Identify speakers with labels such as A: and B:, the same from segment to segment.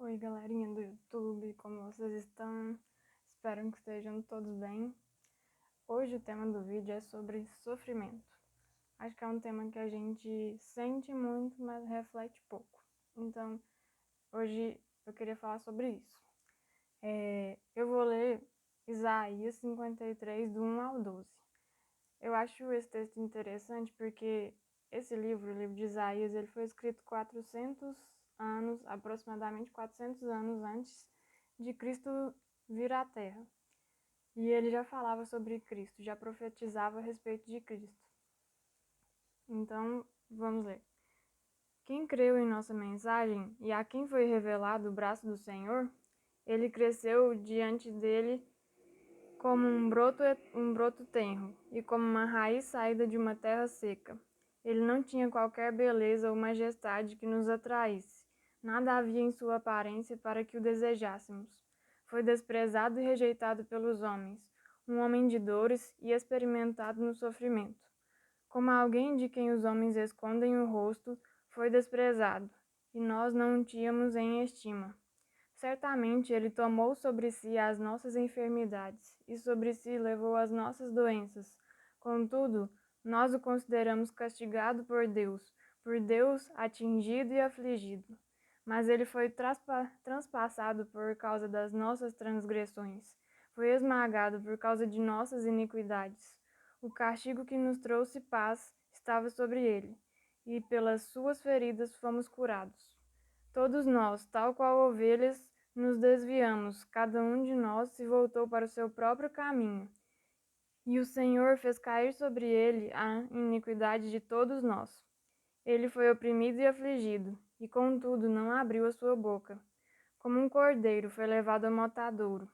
A: Oi, galerinha do YouTube, como vocês estão? Espero que estejam todos bem. Hoje o tema do vídeo é sobre sofrimento. Acho que é um tema que a gente sente muito, mas reflete pouco. Então, hoje eu queria falar sobre isso. Eu vou ler Isaías 53, do 1 ao 12. Eu acho esse texto interessante porque esse livro, o livro de Isaías, ele foi escrito 400 anos, aproximadamente 400 anos antes de Cristo vir à Terra. E ele já falava sobre Cristo, já profetizava a respeito de Cristo. Então, vamos ler. Quem creu em nossa mensagem e a quem foi revelado o braço do Senhor, ele cresceu diante dele como um broto tenro, e como uma raiz saída de uma terra seca. Ele não tinha qualquer beleza ou majestade que nos atraísse. Nada havia em sua aparência para que o desejássemos. Foi desprezado e rejeitado pelos homens, um homem de dores e experimentado no sofrimento. Como alguém de quem os homens escondem o rosto, foi desprezado, e nós não o tínhamos em estima. Certamente ele tomou sobre si as nossas enfermidades e sobre si levou as nossas doenças. Contudo, nós o consideramos castigado por Deus atingido e afligido. Mas ele foi transpassado por causa das nossas transgressões, foi esmagado por causa de nossas iniquidades. O castigo que nos trouxe paz estava sobre ele, e pelas suas feridas fomos curados. Todos nós, tal qual ovelhas, nos desviamos, cada um de nós se voltou para o seu próprio caminho. E o Senhor fez cair sobre ele a iniquidade de todos nós. Ele foi oprimido e afligido, e contudo não abriu a sua boca. Como um cordeiro foi levado ao matadouro,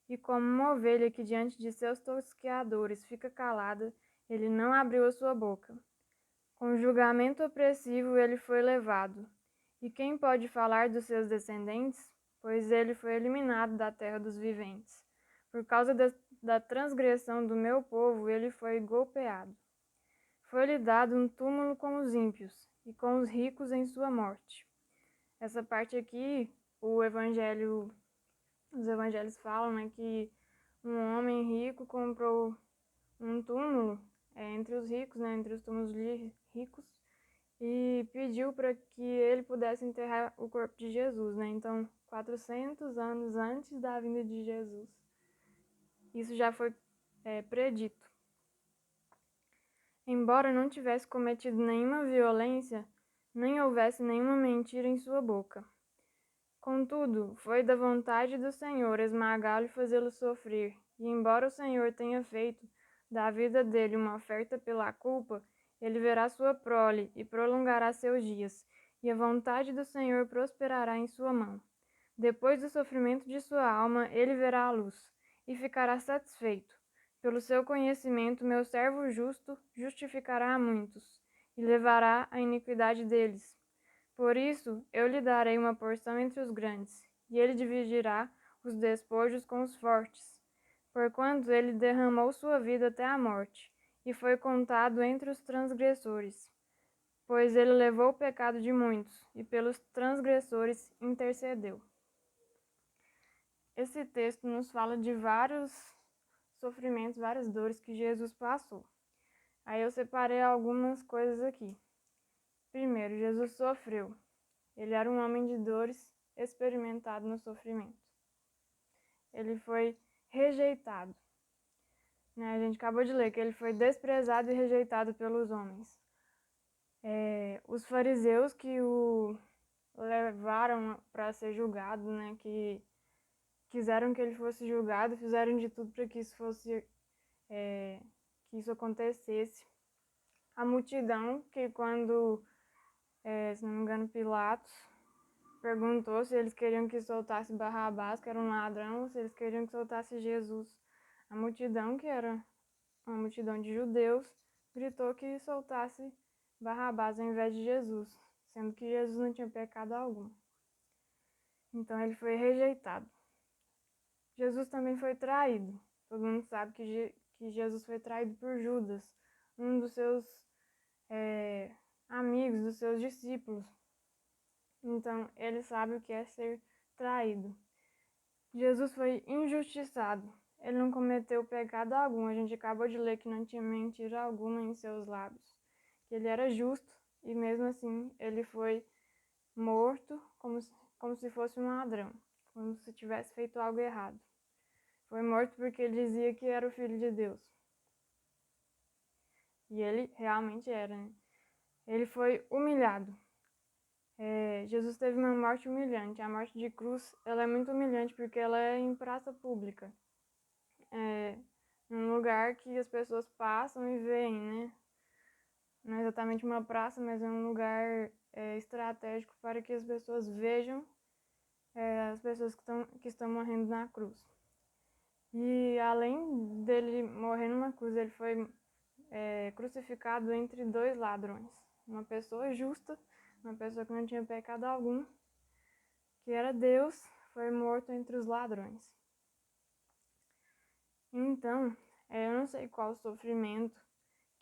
A: e como uma ovelha que diante de seus tosqueadores fica calada, ele não abriu a sua boca. Com julgamento opressivo ele foi levado. E quem pode falar dos seus descendentes? Pois ele foi eliminado da terra dos viventes. Por causa da transgressão do meu povo, ele foi golpeado. Foi-lhe dado um túmulo com os ímpios, e com os ricos em sua morte. Essa parte aqui, os evangelhos falam, né, que um homem rico comprou um túmulo entre os ricos, né, entre os túmulos ricos, e pediu para que ele pudesse enterrar o corpo de Jesus, né? Então, 400 anos antes da vinda de Jesus. Isso já foi predito. Embora não tivesse cometido nenhuma violência, nem houvesse nenhuma mentira em sua boca. Contudo, foi da vontade do Senhor esmagá-lo e fazê-lo sofrer. E embora o Senhor tenha feito da vida dele uma oferta pela culpa, ele verá sua prole e prolongará seus dias, e a vontade do Senhor prosperará em sua mão. Depois do sofrimento de sua alma, ele verá a luz, e ficará satisfeito. Pelo seu conhecimento, meu servo justo justificará a muitos, e levará a iniquidade deles. Por isso, eu lhe darei uma porção entre os grandes, e ele dividirá os despojos com os fortes. Porquanto ele derramou sua vida até a morte, e foi contado entre os transgressores. Pois ele levou o pecado de muitos, e pelos transgressores intercedeu. Esse texto nos fala de vários sofrimentos, várias dores que Jesus passou. Aí eu separei algumas coisas aqui. Primeiro, Jesus sofreu. Ele era um homem de dores, experimentado no sofrimento. Ele foi rejeitado. A gente acabou de ler que ele foi desprezado e rejeitado pelos homens. Os fariseus que o levaram para ser julgado, né, que quiseram que ele fosse julgado, fizeram de tudo para que que isso acontecesse. A multidão, que quando, se não me engano, Pilatos perguntou se eles queriam que soltasse Barrabás, que era um ladrão, ou se eles queriam que soltasse Jesus. A multidão, que era uma multidão de judeus, gritou que soltasse Barrabás ao invés de Jesus, sendo que Jesus não tinha pecado algum. Então ele foi rejeitado. Jesus também foi traído. Todo mundo sabe que Jesus foi traído por Judas, um dos seus amigos, dos seus discípulos. Então ele sabe o que é ser traído. Jesus foi injustiçado. Ele não cometeu pecado algum. A gente acabou de ler que não tinha mentira alguma em seus lábios. Que ele era justo e mesmo assim ele foi morto como se fosse um ladrão, como se tivesse feito algo errado. Foi morto porque ele dizia que era o Filho de Deus. E ele realmente era, né? Ele foi humilhado. Jesus teve uma morte humilhante. A morte de cruz, ela é muito humilhante porque ela é em praça pública. Num lugar que as pessoas passam e veem, né? Não é exatamente uma praça, mas é um lugar estratégico para que as pessoas vejam as pessoas que estão morrendo na cruz. E além dele morrer numa cruz, ele foi crucificado entre dois ladrões. Uma pessoa justa, uma pessoa que não tinha pecado algum, que era Deus, foi morto entre os ladrões. Então, eu não sei qual o sofrimento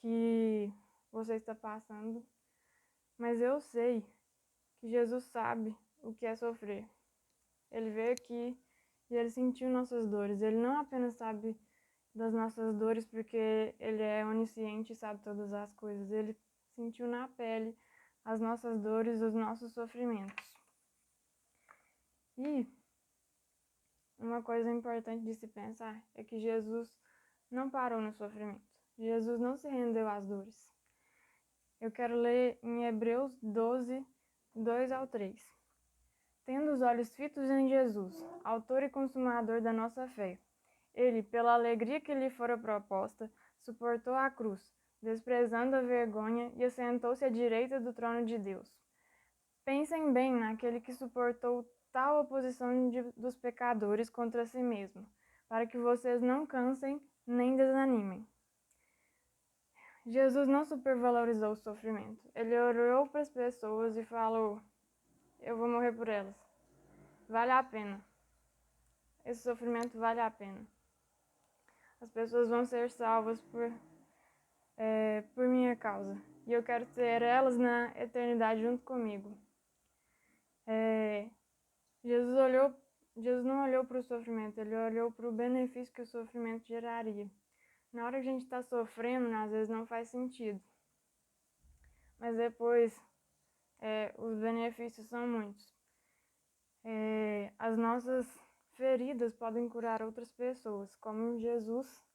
A: que você está passando, mas eu sei que Jesus sabe o que é sofrer. Ele veio aqui e ele sentiu nossas dores. Ele não apenas sabe das nossas dores porque ele é onisciente e sabe todas as coisas. Ele sentiu na pele as nossas dores, os nossos sofrimentos. E uma coisa importante de se pensar é que Jesus não parou no sofrimento. Jesus não se rendeu às dores. Eu quero ler em Hebreus 12, 2-3. Tendo os olhos fitos em Jesus, autor e consumador da nossa fé, ele, pela alegria que lhe fora proposta, suportou a cruz, desprezando a vergonha, e assentou-se à direita do trono de Deus. Pensem bem naquele que suportou tal oposição dos pecadores contra si mesmo, para que vocês não cansem nem desanimem. Jesus não supervalorizou o sofrimento. Ele olhou para as pessoas e falou: eu vou morrer por elas. Vale a pena. Esse sofrimento vale a pena. As pessoas vão ser salvas por minha causa. E eu quero ter elas na eternidade junto comigo. Jesus não olhou para o sofrimento, ele olhou para o benefício que o sofrimento geraria. Na hora que a gente está sofrendo, às vezes não faz sentido. Mas depois, os benefícios são muitos. As nossas feridas podem curar outras pessoas, como Jesus.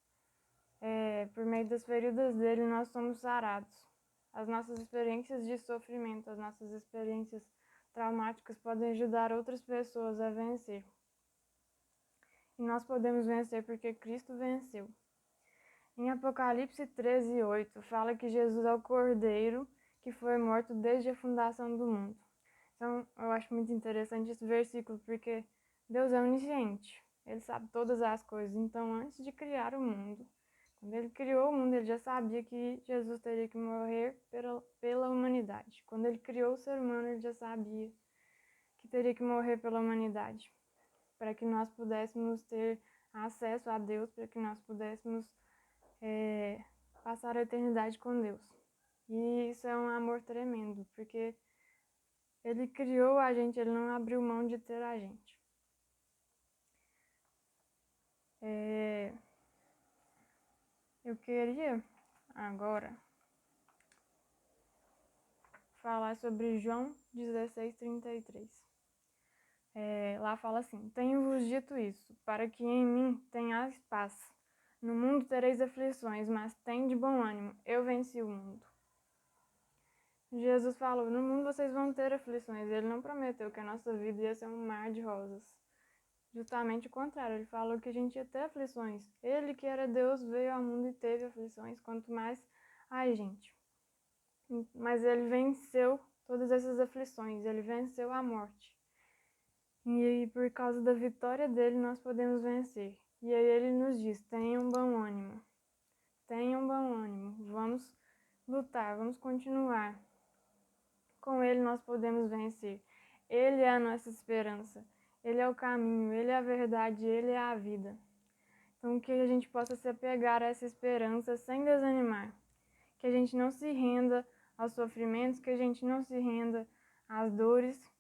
A: Por meio das feridas dele, nós somos sarados. As nossas experiências de sofrimento, as nossas experiências traumáticas podem ajudar outras pessoas a vencer. E nós podemos vencer porque Cristo venceu. Em Apocalipse 13:8, fala que Jesus é o Cordeiro que foi morto desde a fundação do mundo. Então, eu acho muito interessante esse versículo, porque Deus é onisciente. Ele sabe todas as coisas. Então, antes de criar o mundo, quando ele criou o mundo, ele já sabia que Jesus teria que morrer pela humanidade. Quando ele criou o ser humano, ele já sabia que teria que morrer pela humanidade, para que nós pudéssemos ter acesso a Deus, para que nós pudéssemos passar a eternidade com Deus. E isso é um amor tremendo, porque ele criou a gente, ele não abriu mão de ter a gente. Eu queria agora falar sobre João 16:33. Lá fala assim: tenho-vos dito isso, para que em mim tenhais paz. No mundo tereis aflições, mas tende bom ânimo, eu venci o mundo. Jesus falou: no mundo vocês vão ter aflições. Ele não prometeu que a nossa vida ia ser um mar de rosas. Justamente o contrário, ele falou que a gente ia ter aflições. Ele, que era Deus, veio ao mundo e teve aflições, quanto mais a gente. Mas ele venceu todas essas aflições, ele venceu a morte. E por causa da vitória dele, nós podemos vencer. E aí ele nos diz: tenham bom ânimo. Tenham bom ânimo. Vamos lutar, vamos continuar. Com ele nós podemos vencer. Ele é a nossa esperança. Ele é o caminho, ele é a verdade, ele é a vida. Então que a gente possa se apegar a essa esperança sem desanimar. Que a gente não se renda aos sofrimentos, que a gente não se renda às dores,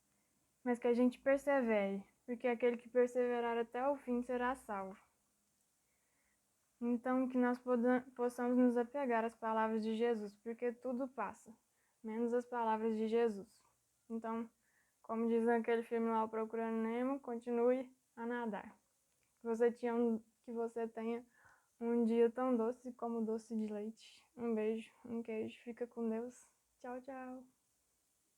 A: mas que a gente persevere. porque aquele que perseverar até o fim será salvo. Então, que nós possamos nos apegar às palavras de Jesus, porque tudo passa, menos as palavras de Jesus. Então, como diz naquele filme lá, o Procurando Nemo, continue a nadar. Que você tenha um dia tão doce como doce de leite. Um beijo, um queijo, fica com Deus. Tchau, tchau.